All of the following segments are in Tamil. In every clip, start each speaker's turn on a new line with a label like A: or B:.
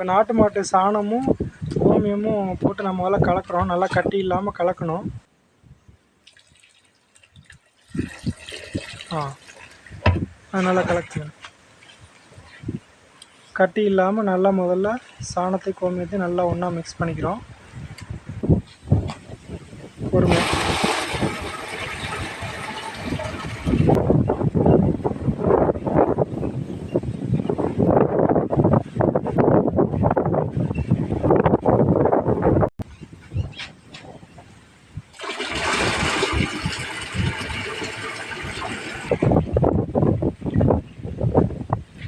A: இப்போ நாட்டு மாட்டு சாணமும் கோமியமும் போட்டு நம்ம முதல்ல கலக்கிறோம். நல்லா கட்டி இல்லாமல் கலக்கணும். அது நல்லா கலக்குங்க. கட்டி இல்லாமல் நல்லா முதல்ல சாணத்தை கோமியத்தையும் நல்லா ஒன்றா மிக்ஸ் பண்ணிக்கிறோம். பொறுமை.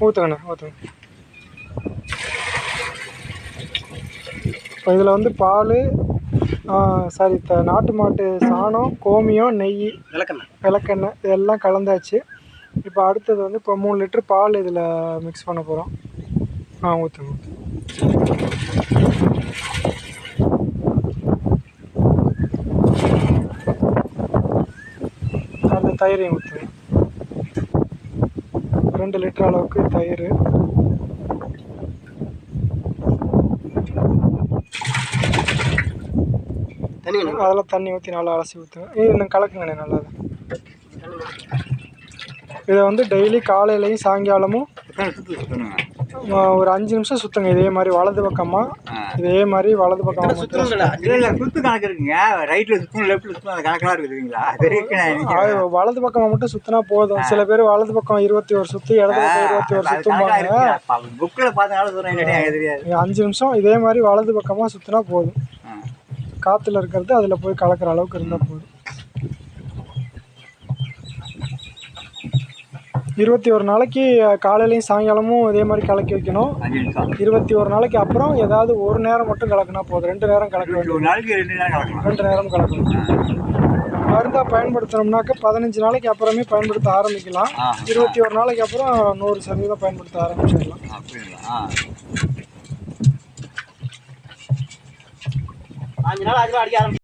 A: ஊற்றுங்கண்ணே ஊற்றுங்க. இப்போ இதில் வந்து பால் சாரி நாட்டு மாட்டு சாணம், கோமியம், நெய், விளக்கெண்ணெய் இதெல்லாம் கலந்தாச்சு. இப்போ அடுத்தது வந்து இப்போ 3 லிட்டர் பால் இதில் மிக்ஸ் பண்ண போகிறோம். ஊற்றுங்க. அடுத்த தயிரையும் ஊற்றுங்க. 2 லிட்டர் அளவுக்கு தயிர். அதெல்லாம் தண்ணி ஊற்றி நல்லா அலசி ஊற்றுங்க. இன்னும் கலக்குங்கண்ணே நல்லா. இதை வந்து டெய்லி காலையிலையும் சாயங்காலமும் ஒரு 5 நிமிஷம் சுற்றுங்க. இதே மாதிரி வலது பக்கமாக இதே மாதிரி வலது பக்கமாக
B: சுத்து கணக்கு இருக்குங்க. ரைட்டில் சுற்றணும், லெஃப்ட்டில் சுற்றணும், அந்த கணக்கெலாம் இருக்குதுங்களா?
A: வலது பக்கமாக மட்டும் சுற்றினா போதும். சில பேர் வலது பக்கம் 21 சுற்று, இடது பக்கம் 21 சுற்றும்பாங்க.
B: புக்கில் பார்த்தனால
A: 5 நிமிஷம் இதே மாதிரி வலது பக்கமாக சுற்றினா போதும். காற்றுல இருக்கிறது அதில் போய் கலக்கிற அளவுக்கு இருந்தால் போதும். 21 நாளைக்கு காலையிலையும் சாயங்காலமும் இதே மாதிரி கலக்கி வைக்கணும். 21 நாளைக்கு அப்புறம் ஏதாவது ஒரு நேரம் மட்டும் கலக்கினா போதும். 2 நேரம் கலக்க வேண்டிய 2 நேரம் கலக்கணும். மருந்தாக பயன்படுத்தணும்னாக்க 15 நாளைக்கு அப்புறமே பயன்படுத்த ஆரம்பிக்கலாம். 21 நாளைக்கு அப்புறம் 100% பயன்படுத்த ஆரம்பிச்சிடலாம்.